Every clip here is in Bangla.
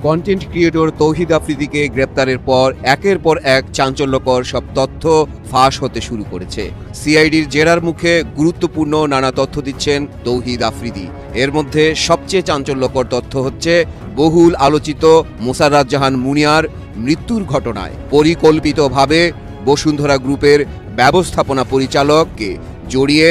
কন্টেন্ট ক্রিয়েটর তৌহিদ আফ্রিদিকে গ্রেপ্তারের পর একের পর এক চাঞ্চল্যকর সব তথ্য ফাঁস হতে শুরু করেছে। সিআইডির জেরার মুখে গুরুত্বপূর্ণ নানা তথ্য দিচ্ছেন তৌহিদ আফ্রিদি। এর মধ্যে সবচেয়ে চাঞ্চল্যকর তথ্য হচ্ছে বহুল আলোচিত মোসাররাত জাহান মুনিয়ার মৃত্যুর ঘটনায় পরিকল্পিতভাবে বসুন্ধরা গ্রুপের ব্যবস্থাপনা পরিচালককে জড়িয়ে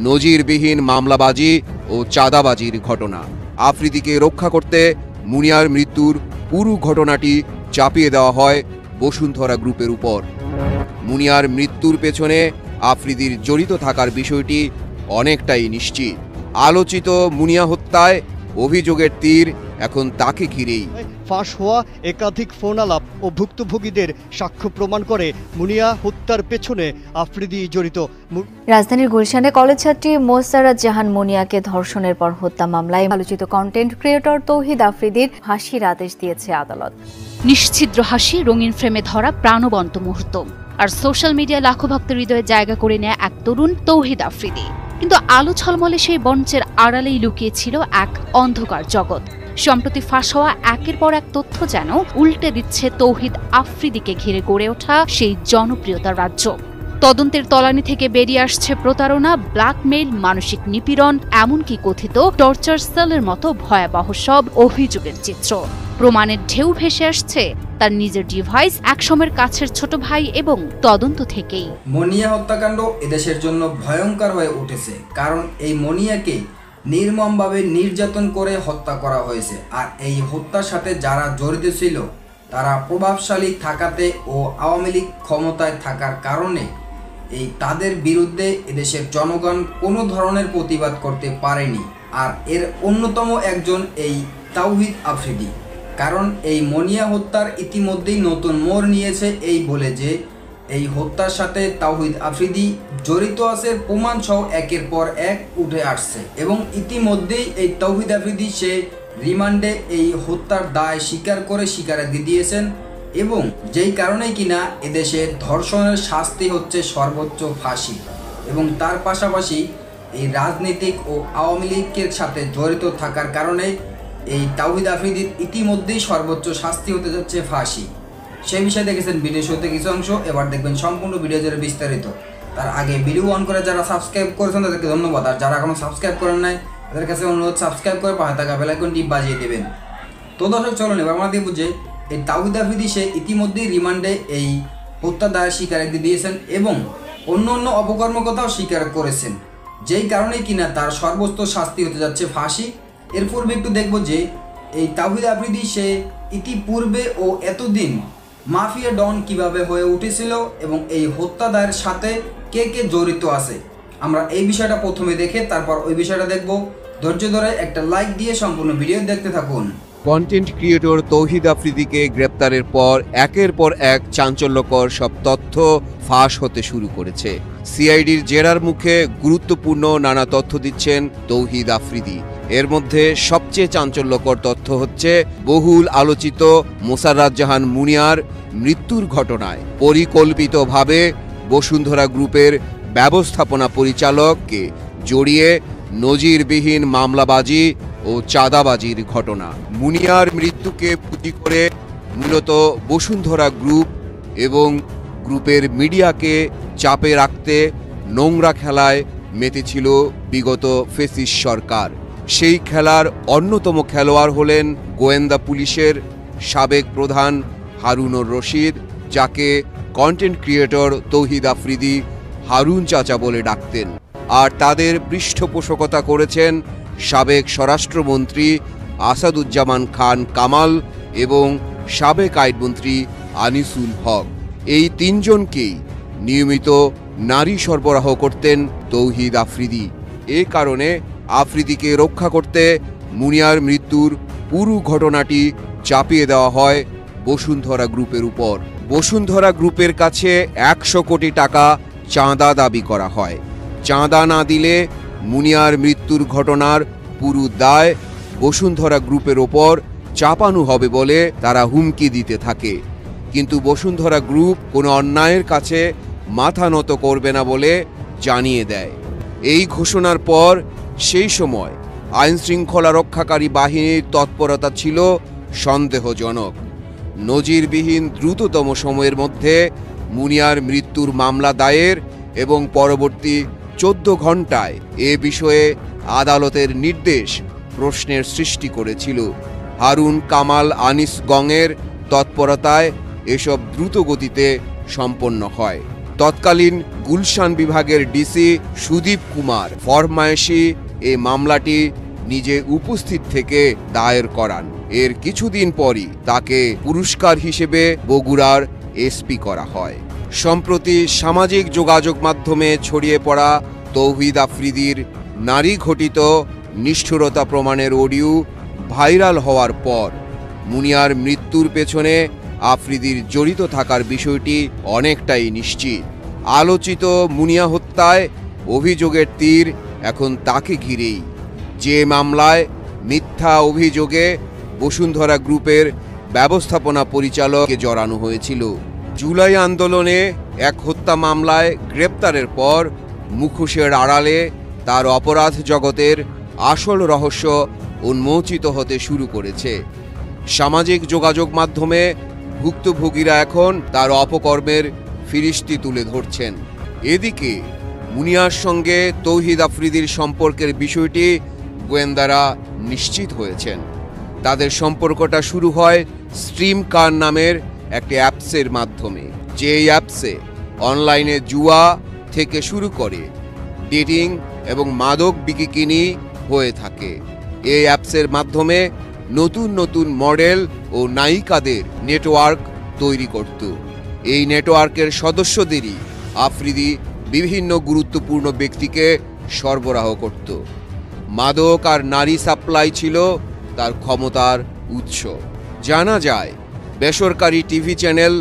নজিরবিহীন মামলাবাজি ও চাঁদাবাজির ঘটনা। আফ্রিদিকে রক্ষা করতে মুনিয়ার মৃত্যুর পুরো ঘটনাটি চাপিয়ে দেওয়া হয় বসুন্ধরা গ্রুপের উপর। মুনিয়ার মৃত্যুর পেছনে আফ্রিদির জড়িত থাকার বিষয়টি অনেকটাই নিশ্চিত। আলোচিত মুনিয়া হত্যায় অভিযোগের তীর এখন তাকে ঘিরেই। ফাঁস হওয়া একাধিক ফোন আলাপ ও ভুক্তভোগীদের সাক্ষ্য প্রমাণ করে মুনিয়া হত্যার পেছনে আফ্রিদি জড়িত। রাজধানীর গুলশানে কলেজ ছাত্রী মোসাররাত জাহান মুনিয়াকে ধর্ষণের পর হত্যা মামলায় আলোচিত কন্টেন্ট ক্রিয়েটর তৌহিদ আফ্রিদির ফাঁসির আদেশ দিয়েছে আদালত। নিশ্ছিদ্র হাসি, রঙিন ফ্রেমে ধরা প্রাণবন্ত মুহূর্ত, আর সোশ্যাল মিডিয়ায় লাখো ভক্তের হৃদয়ে জায়গা করে নেয় এক তরুণ তৌহিদ আফ্রিদি। কিন্তু আলো ঝলমলে সেই মঞ্চের আড়ালেই লুকিয়ে ছিল এক অন্ধকার জগৎ। সম্প্রতি ফাঁস হওয়া একের পর এক তথ্য যেন উল্টে দিচ্ছে তৌহিদ আফ্রিদিকে ঘিরে গড়ে ওঠা সেই জনপ্রিয়তার রাজ্য। তদন্তের তলানি থেকে বেরিয়ে আসছে প্রতারণা, ব্ল্যাকমেইল, মানসিক নিপীড়ন, এমনকি কথিত টর্চার সেলের মতো ভয়াবহ সব অভিযোগের চিত্র। প্রমাণের ঢেউ ভেসে আসছে তার নিজের ডিভাইস, একসময়ের কাছের ছোট ভাই এবং তদন্ত থেকেই। মনিয়া হত্যাকাণ্ড এদেশের জন্য ভয়ঙ্কর হয়ে উঠেছে, কারণ এই মনিয়াকে নির্মমভাবে নির্যাতন করে হত্যা করা হয়েছে। আর এই হত্যার সাথে যারা জড়িত ছিল তারা প্রভাবশালী থাকাতে ও আওয়ামী লীগ ক্ষমতায় থাকার কারণে তাদের বিরুদ্ধে এদেশের জনগণ কোনো ধরনের প্রতিবাদ করতে পারেনি। আর এর অন্যতম একজন এই তৌহিদ আফ্রিদি। কারণ এই মনিয়া হত্যার ইতিমধ্যেই নতুন মোড় নিয়েছে এই বলে যে এই হত্যার সাথে তৌহিদ আফ্রিদি জড়িত আছে প্রমাণ সহ একের পর এক উঠে আসছে। এবং ইতিমধ্যেই এই তৌহিদ আফ্রিদি সে রিমান্ডে এই হত্যার দায় স্বীকার করে স্বীকারোক্তি দিয়েছেন, এবং যেই কারণেই কিনা এদেশে ধর্ষণের শাস্তি হচ্ছে সর্বোচ্চ ফাঁসি। এবং তার পাশাপাশি এই রাজনীতিক ও আওয়ামী লীগের সাথে জড়িত থাকার কারণে এই তৌহিদ আফ্রিদির ইতিমধ্যেই সর্বোচ্চ শাস্তি হতে যাচ্ছে ফাঁসি। সেই বিষয়ে দেখেছেন ভিডিও শুরুতে কিছু অংশ, এবার দেখবেন সম্পূর্ণ ভিডিও জুড়ে বিস্তারিত। তার আগে ভিডিও অন করে যারা সাবস্ক্রাইব করেছেন তাদেরকে ধন্যবাদ, আর যারা এখনো সাবস্ক্রাইব করেন নাই তাদের কাছে অনুরোধ সাবস্ক্রাইব করে পাশে থাকা বেল আইকনটি বাজিয়ে দেবেন। তো দর্শক চলুন এবার আমরা দেখব যে এই তৌহিদ আফ্রিদি সে ইতিমধ্যেই রিমান্ডে এই হত্যার দায় স্বীকারোক্তি দিয়েছেন এবং অন্য অপকর্মের কথাও স্বীকার করেছেন, যেই কারণেই কিনা তার সর্বোচ্চ শাস্তি হতে যাচ্ছে ফাঁসি। এর পূর্বে একটু দেখব যে এই তৌহিদ আফ্রিদি সে ইতিপূর্বে ও এতদিন মাফিয়া ডন কিভাবে হয়ে উঠেছিল এবং এই হত্যা দায়ের সাথে কে কে জড়িত আছে। আমরা এই বিষয়টা প্রথমে দেখে তারপর ওই বিষয়টা দেখব। ধৈর্য ধরে একটা লাইক দিয়ে সম্পূর্ণ ভিডিও দেখতে থাকুন। কন্টেন্ট ক্রিয়েটর তৌহিদ আফ্রিদিকে গ্রেপ্তারের পর একের পর এক চাঞ্চল্যকর সব তথ্য ফাঁস হতে শুরু করেছে। সিআইডির জেরার মুখে গুরুত্বপূর্ণ নানা তথ্য দিচ্ছেন তৌহিদ আফ্রিদি। এর মধ্যে সবচেয়ে চাঞ্চল্যকর তথ্য হচ্ছে বহুল আলোচিত মোসাররাত জাহান মুনিয়ার মৃত্যুর ঘটনায় পরিকল্পিতভাবে বসুন্ধরা গ্রুপের ব্যবস্থাপনা পরিচালককে জড়িয়ে নজিরবিহীন মামলাবাজি ও চাঁদাবাজির ঘটনা। মুনিয়ার মৃত্যুকে পুঁজি করে মূলত বসুন্ধরা গ্রুপ এবং গ্রুপের মিডিয়াকে চাপে রাখতে নোংরা খেলায় মেতেছিল বিগত ফেসিস সরকার। সেই খেলার অন্যতম খেলোয়াড় হলেন গোয়েন্দা পুলিশের সাবেক প্রধান হারুনুর রশিদ, যাকে কন্টেন্ট ক্রিয়েটর তৌহিদ আফ্রিদি হারুন চাচা বলে ডাকতেন। আর তাদের পৃষ্ঠপোষকতা করেছেন সাবেক স্বরাষ্ট্রমন্ত্রী আসাদুজ্জামান খান কামাল এবং সাবেক আইনমন্ত্রী আনিসুল হক। এই তিনজনকেই নিয়মিত নারী সরবরাহ করতেন তৌহিদ আফ্রিদি। এ কারণে আফ্রিদিকে রক্ষা করতে মুনিয়ার মৃত্যুর পুরো ঘটনাটি চাপিয়ে দেওয়া হয় বসুন্ধরা গ্রুপের উপর। বসুন্ধরা গ্রুপের কাছে 100 কোটি টাকা চাঁদা দাবি করা হয়। চাঁদা না দিলে মুনিয়ার মৃত্যুর ঘটনার পুরো দায় বসুন্ধরা গ্রুপের ওপর চাপানো হবে বলে তারা হুমকি দিতে থাকে। কিন্তু বসুন্ধরা গ্রুপ কোনো অন্যায়ের কাছে মাথা নত করবে না বলে জানিয়ে দেয়। এই ঘোষণার পর সেই সময় আইনশৃঙ্খলা রক্ষাকারী বাহিনীর তৎপরতা ছিল সন্দেহজনক। নজিরবিহীন দ্রুততম সময়ের মধ্যে মুনিয়ার মৃত্যুর মামলা দায়ের এবং পরবর্তী 14 ঘণ্টায় এ বিষয়ে আদালতের নির্দেশ প্রশ্নের সৃষ্টি করেছিল। হারুন কামাল আনিস গংয়ের তৎপরতায় এসব দ্রুত গতিতে সম্পন্ন হয়। তৎকালীন গুলশান বিভাগের ডিসি সুদীপ কুমার ফরমায়েশি এই মামলাটি নিজে উপস্থিত থেকে দায়ের করান। এর কিছুদিন পরই তাকে পুরস্কার হিসেবে বগুড়ার এসপি করা হয়। সম্প্রতি সামাজিক যোগাযোগ মাধ্যমে ছড়িয়ে পড়া তৌহিদ আফ্রিদির নারী ঘটিত নিষ্ঠুরতা প্রমাণের অডিও ভাইরাল হওয়ার পর মুনিয়ার মৃত্যুর পেছনে আফ্রিদির জড়িত থাকার বিষয়টি অনেকটাই নিশ্চিত। আলোচিত মুনিয়া হত্যায় অভিযোগের তীর এখন তাকে ঘিরেই, যে মামলায় মিথ্যা অভিযোগে বসুন্ধরা গ্রুপের ব্যবস্থাপনা পরিচালককে জড়ানো হয়েছিল। জুলাই আন্দোলনে এক হত্যা মামলায় গ্রেপ্তারের পর মুখোশের আড়ালে তার অপরাধ জগতের আসল রহস্য উন্মোচিত হতে শুরু করেছে। সামাজিক যোগাযোগ মাধ্যমে ভুক্তভোগীরা এখন তার অপকর্মের ফিরিস্তি তুলে ধরছেন। এদিকে মুনিয়ার সঙ্গে তৌহিদ আফ্রিদির সম্পর্কের বিষয়টি গোয়েন্দারা নিশ্চিত হয়েছেন। তাদের সম্পর্কটা শুরু হয় স্ট্রিম কার নামের একটি অ্যাপসের মাধ্যমে, যে অ্যাপসে অনলাইনে জুয়া থেকে শুরু করে ডেটিং এবং মাদক বিকিকিনি হয়ে থাকে। এই অ্যাপসের মাধ্যমে নতুন নতুন মডেল ও নায়িকাদের নেটওয়ার্ক তৈরি করত। এই নেটওয়ার্কের সদস্যদেরই আফ্রিদি বিভিন্ন গুরুত্বপূর্ণ ব্যক্তিকে সরবরাহ করত। মাদক আর নারী সাপ্লাই ছিল তার ক্ষমতার উৎস। জানা যায় বেসরকারি টিভি চ্যানেল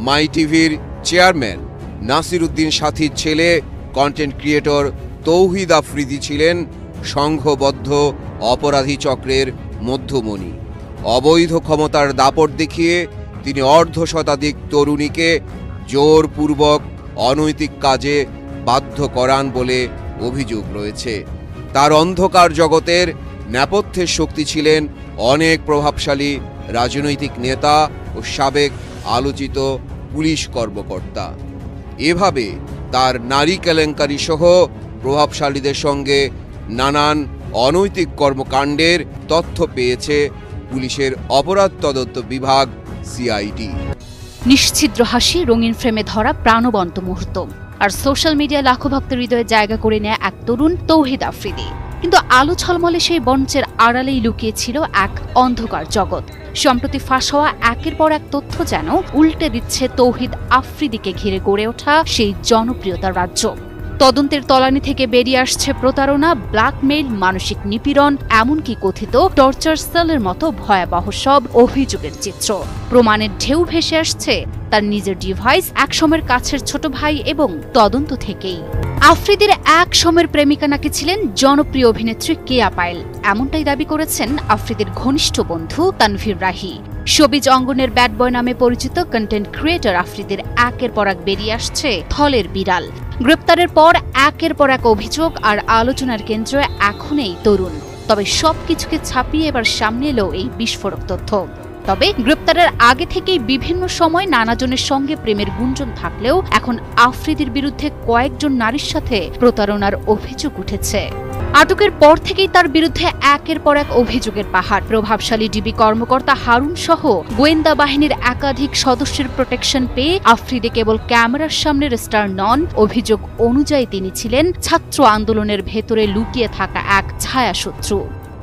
মাই টিভির চেয়ারম্যান নাসির উদ্দিন সাথীর ছেলে কন্টেন্ট ক্রিয়েটর তৌহিদ আফ্রিদি ছিলেন সংঘবদ্ধ অপরাধী চক্রের মধ্যমণি। অবৈধ ক্ষমতার দাপট দেখিয়ে তিনি অর্ধশতাধিক তরুণীকে জোরপূর্বক অনৈতিক কাজে বাধ্য করান বলে অভিযোগ রয়েছে। তার অন্ধকার জগতের নেপথ্যের শক্তি ছিলেন অনেক প্রভাবশালী রাজনৈতিক নেতা ও সাবেক আলোচিত পুলিশ কর্মকর্তা। এভাবে তার নারী কেলেঙ্কারি সহ প্রভাবশালীদের সঙ্গে নানান অনৈতিক কর্মকাণ্ডের তথ্য পেয়েছে পুলিশের অপরাধ তদন্ত বিভাগ সিআইডি। নিশ্ছিদ্র হাসি, রঙিন ফ্রেমে ধরা প্রাণবন্ত মুহূর্ত আর সোশ্যাল মিডিয়া লাখো ভক্তের হৃদয়ে জায়গা করে নেয় এক তরুণ তৌহিদ আফ্রিদি। কিন্তু আলো ঝলমলে সেই মঞ্চের আড়ালেই লুকিয়ে ছিল এক অন্ধকার জগৎ। সম্প্রতি ফাঁস হওয়া একের পর এক তথ্য যেন উল্টে দিচ্ছে তৌহিদ আফ্রিদিকে ঘিরে গড়ে ওঠা সেই জনপ্রিয়তার রাজ্য। তদন্তের তলানি থেকে বেরিয়ে আসছে প্রতারণা, ব্ল্যাকমেইল, মানসিক নিপীড়ন, এমনকি কথিত টর্চার সেলের মতো ভয়াবহ সব অভিযোগের চিত্র। প্রমাণের ঢেউ ভেসে আসছে তার নিজের ডিভাইস, একসময়ের কাছের ছোট ভাই এবং তদন্ত থেকেই। আফ্রিদির এক সময়ের প্রেমিকা নাকি ছিলেন জনপ্রিয় অভিনেত্রী কেয়া পায়েল, এমনটাই দাবি করেছেন আফ্রিদির ঘনিষ্ঠ বন্ধু তানভীর রাহি। শোবিজ অঙ্গনের ব্যাড বয় নামে পরিচিত কন্টেন্ট ক্রিয়েটর আফ্রিদির একের পর এক বেরিয়ে আসছে থলের বিড়াল। গ্রেপ্তারের পর একের পর এক অভিযোগ আর আলোচনার কেন্দ্রে এখন এই তরুণ। তবে সবকিছুকে ছাপিয়ে এবার সামনে এলো এই বিস্ফোরক তথ্য। তবে গ্রেপ্তারের আগে থেকেই বিভিন্ন সময় নানাজনের সঙ্গে প্রেমের গুঞ্জন থাকলেও এখন আফ্রিদির বিরুদ্ধে কয়েকজন নারীর সাথে প্রতারণার অভিযোগ উঠেছে। আটকের পর থেকেই তার বিরুদ্ধে একের পর এক অভিযোগের পাহাড়। প্রভাবশালী ডিবি কর্মকর্তা হারুন সহ গোয়েন্দা বাহিনীর একাধিক সদস্যের প্রোটেকশন পেয়ে আফ্রিদি কেবল ক্যামেরার সামনের স্টার নন। অভিযোগ অনুযায়ী তিনি ছিলেন ছাত্র আন্দোলনের ভেতরে লুকিয়ে থাকা এক ছায়াশত্রু।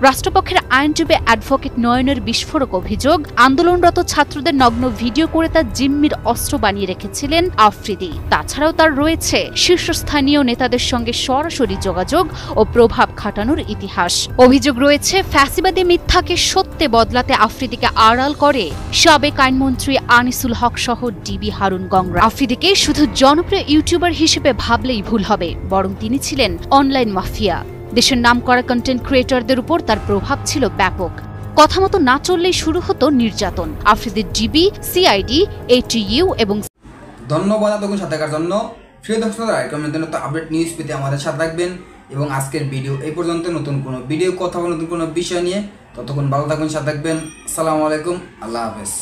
রাষ্ট্রপক্ষের আইনজীবী অ্যাডভোকেট নয়নের বিস্ফোরক অভিযোগ, আন্দোলনরত ছাত্রদের নগ্ন ভিডিও করে তা জিম্মির অস্ত্র বানিয়ে রেখেছিলেন আফ্রিদি। তাছাড়াও তার রয়েছে শীর্ষস্থানীয় নেতাদের সঙ্গে সরাসরি যোগাযোগ ও প্রভাব খাটানোর ইতিহাস। অভিযোগ রয়েছে ফ্যাসিবাদী মিথ্যাকে সত্যে বদলাতে আফ্রিদিকে আড়াল করে সাবেক আইনমন্ত্রী আনিসুল হক সহ ডিবি হারুন গংরা। আফ্রিদিকে শুধু জনপ্রিয় ইউটিউবার হিসেবে ভাবলেই ভুল হবে, বরং তিনি ছিলেন অনলাইন মাফিয়া। দেশের নামকরা কন্টেন্ট ক্রিয়েটরদের উপর তার প্রভাব ছিল ব্যাপক। কথা মতো না চললেই শুরু হতো নির্যাতন। আফ্রিদির ডিবি, সিআইডি, এটিইউ এবং ধন্যবাদ এতক্ষণ সাথে থাকার জন্য। প্রিয় দর্শকরা, এরকম আপডেট নিউজ পেতে আমাদের সাথে রাখবেন। এবং আজকের ভিডিও এই পর্যন্ত। নতুন কোনো ভিডিও কথা বা নতুন কোনো বিষয় নিয়ে ততক্ষণ ভালো থাকবেন, সাথে থাকবেন। আসসালামু আলাইকুম, আল্লাহ হাফেজ।